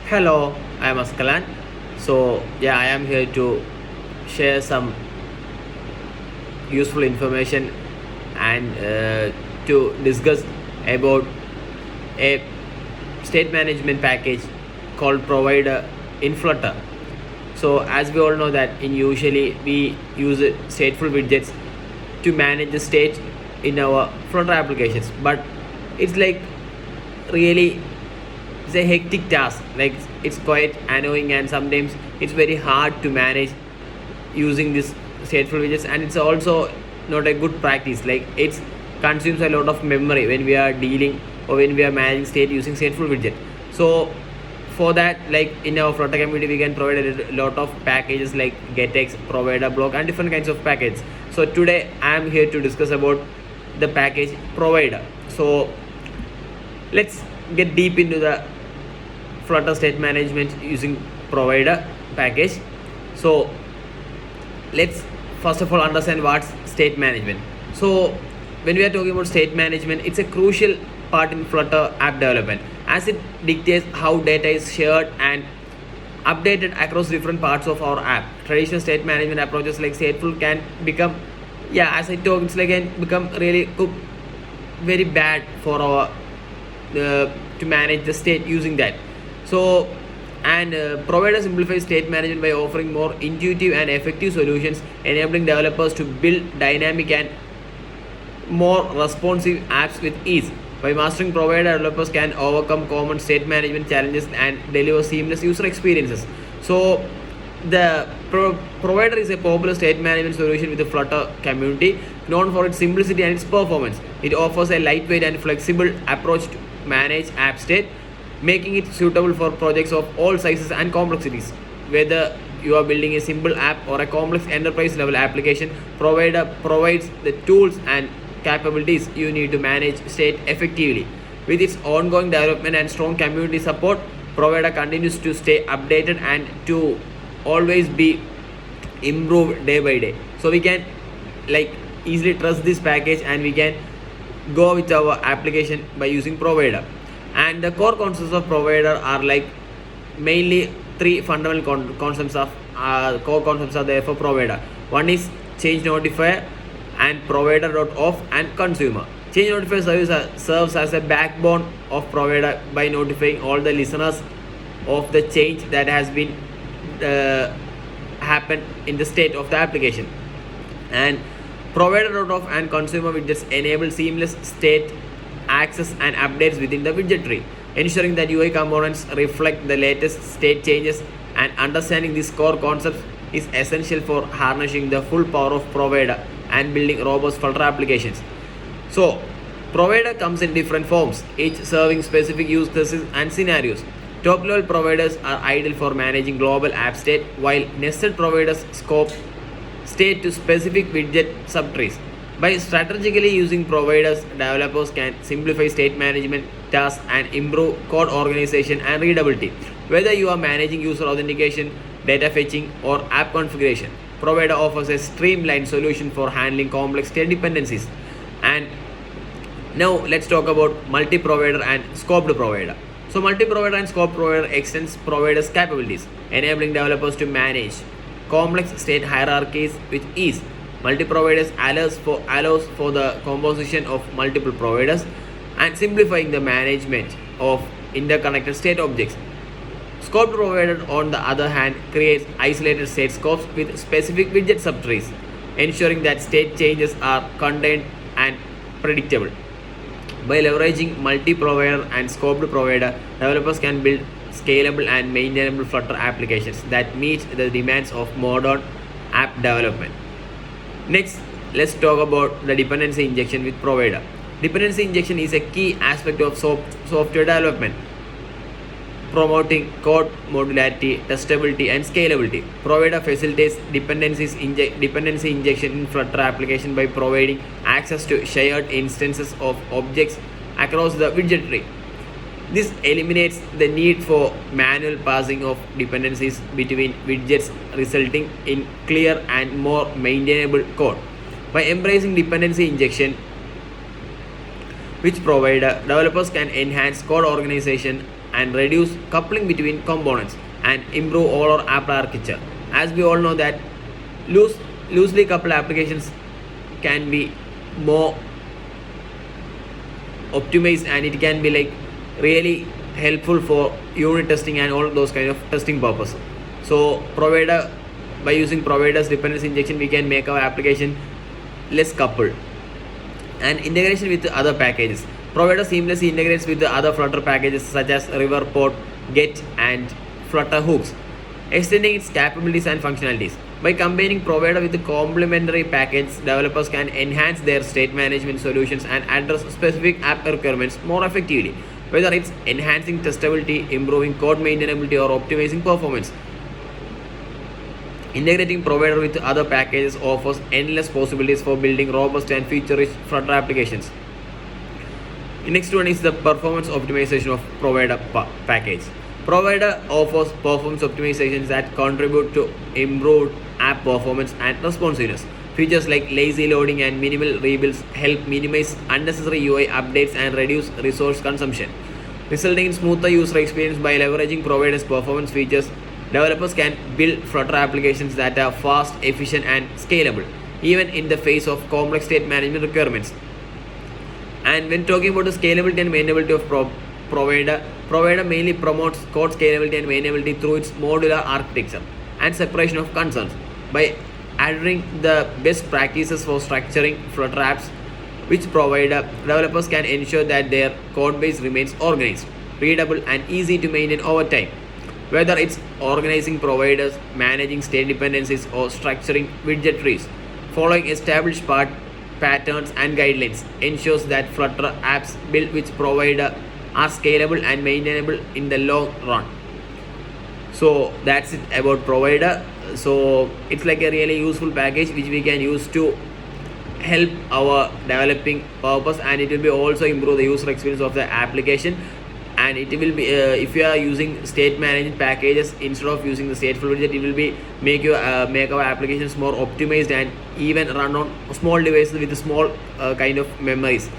Hello, I am Askalan. So, I am here to share some useful information and to discuss about a state management package called provider in Flutter. So, as we all know that usually we use stateful widgets to manage the state in our Flutter applications, but it's like really it's a hectic task. Like it's quite annoying and sometimes it's very hard to manage using this stateful widgets, and it's also not a good practice. Like it consumes a lot of memory when we are dealing or when we are managing state using stateful widget. So for that, like in our Flutter community, we can provide a lot of packages like getx, provider block, and different kinds of packages. So today I am here to discuss about the package provider. So let's get deep into the Flutter state management using provider package. So let's first of all understand what's state management. So when we are talking about state management, it's a crucial part in Flutter app development as it dictates how data is shared and updated across different parts of our app. Traditional state management approaches like stateful can become, as I talked, it's like can become really very bad for our to manage the state using that. So provider simplifies state management by offering more intuitive and effective solutions, enabling developers to build dynamic and more responsive apps with ease. By mastering provider, developers can overcome common state management challenges and deliver seamless user experiences. So the provider is a popular state management solution with the Flutter community, known for its simplicity and its performance. It offers a lightweight and flexible approach to manage app state, making it suitable for projects of all sizes and complexities. Whether you are building a simple app or a complex enterprise level application, provider provides the tools and capabilities you need to manage state effectively. With its ongoing development and strong community support, provider continues to stay updated and to always be improved day by day. So we can like easily trust this package and we can go with our application by using provider. And the core concepts of provider are like mainly three fundamental concepts of core concepts are there for provider. One is change notifier and provider.off and consumer. Change notifier service serves as a backbone of provider by notifying all the listeners of the change that has been happened in the state of the application. And provider.off and consumer widgets enable seamless state access and updates within the widget tree, ensuring that UI components reflect the latest state changes. And understanding these core concepts is essential for harnessing the full power of provider and building robust Flutter applications. So provider comes in different forms, each serving specific use cases and scenarios. Top level providers are ideal for managing global app state, while nested providers scope state to specific widget subtrees. By strategically using providers, developers can simplify state management tasks and improve code organization and readability. Whether you are managing user authentication, data fetching, or app configuration, provider offers a streamlined solution for handling complex state dependencies. And now let's talk about multi-provider and scoped provider. So multi-provider and scoped provider extends providers' capabilities, enabling developers to manage complex state hierarchies with ease. Multi-providers allows for the composition of multiple providers and simplifying the management of interconnected state objects. Scoped provider, on the other hand, creates isolated state scopes with specific widget subtrees, ensuring that state changes are contained and predictable. By leveraging multi-provider and scoped provider, developers can build scalable and maintainable Flutter applications that meet the demands of modern app development. Next, let's talk about the dependency injection with provider. Dependency injection is a key aspect of software development, promoting code modularity, testability, and scalability. Provider facilitates dependency injection in Flutter application by providing access to shared instances of objects across the widget tree. This eliminates the need for manual passing of dependencies between widgets, resulting in clear and more maintainable code. By embracing dependency injection, which provider, developers can enhance code organization and reduce coupling between components and improve overall app architecture. As we all know that loosely coupled applications can be more optimized, and it can be like really helpful for unit testing and all those kind of testing purposes. So provider, by using providers dependency injection, we can make our application less coupled. And integration with other packages. Provider seamlessly integrates with the other Flutter packages such as River, Port, Get and Flutter hooks, extending its capabilities and functionalities. By combining provider with the complementary package, developers can enhance their state management solutions and address specific app requirements more effectively, whether it's enhancing testability, improving code maintainability, or optimizing performance. Integrating provider with other packages offers endless possibilities for building robust and feature-rich Flutter applications. The next one is the performance optimization of provider package. Provider offers performance optimizations that contribute to improved app performance and responsiveness. Features like lazy loading and minimal rebuilds help minimize unnecessary UI updates and reduce resource consumption, resulting in smoother user experience. By leveraging providers' performance features, developers can build Flutter applications that are fast, efficient, and scalable, even in the face of complex state management requirements. And when talking about the scalability and maintainability of provider mainly promotes code scalability and maintainability through its modular architecture and separation of concerns. By adhering the best practices for structuring Flutter apps, which provider developers can ensure that their code base remains organized, readable, and easy to maintain over time. Whether it's organizing providers, managing state dependencies, or structuring widget trees, following established patterns and guidelines ensures that Flutter apps built with provider are scalable and maintainable in the long run. So that's it about provider. So it's like a really useful package which we can use to help our developing purpose, and it will be also improve the user experience of the application. And it will be if you are using state management packages instead of using the stateful widget, it will be make our applications more optimized and even run on small devices with small kind of memories.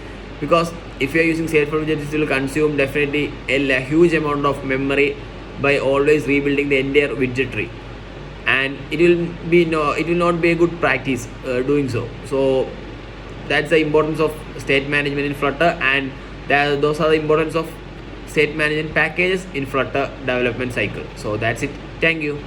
Because if you are using stateful widget, it will consume definitely a huge amount of memory by always rebuilding the entire widget tree, and it will not be a good practice doing so. So that's the importance of state management in Flutter, and those are the importance of state management packages in Flutter development cycle. So that's it. Thank you.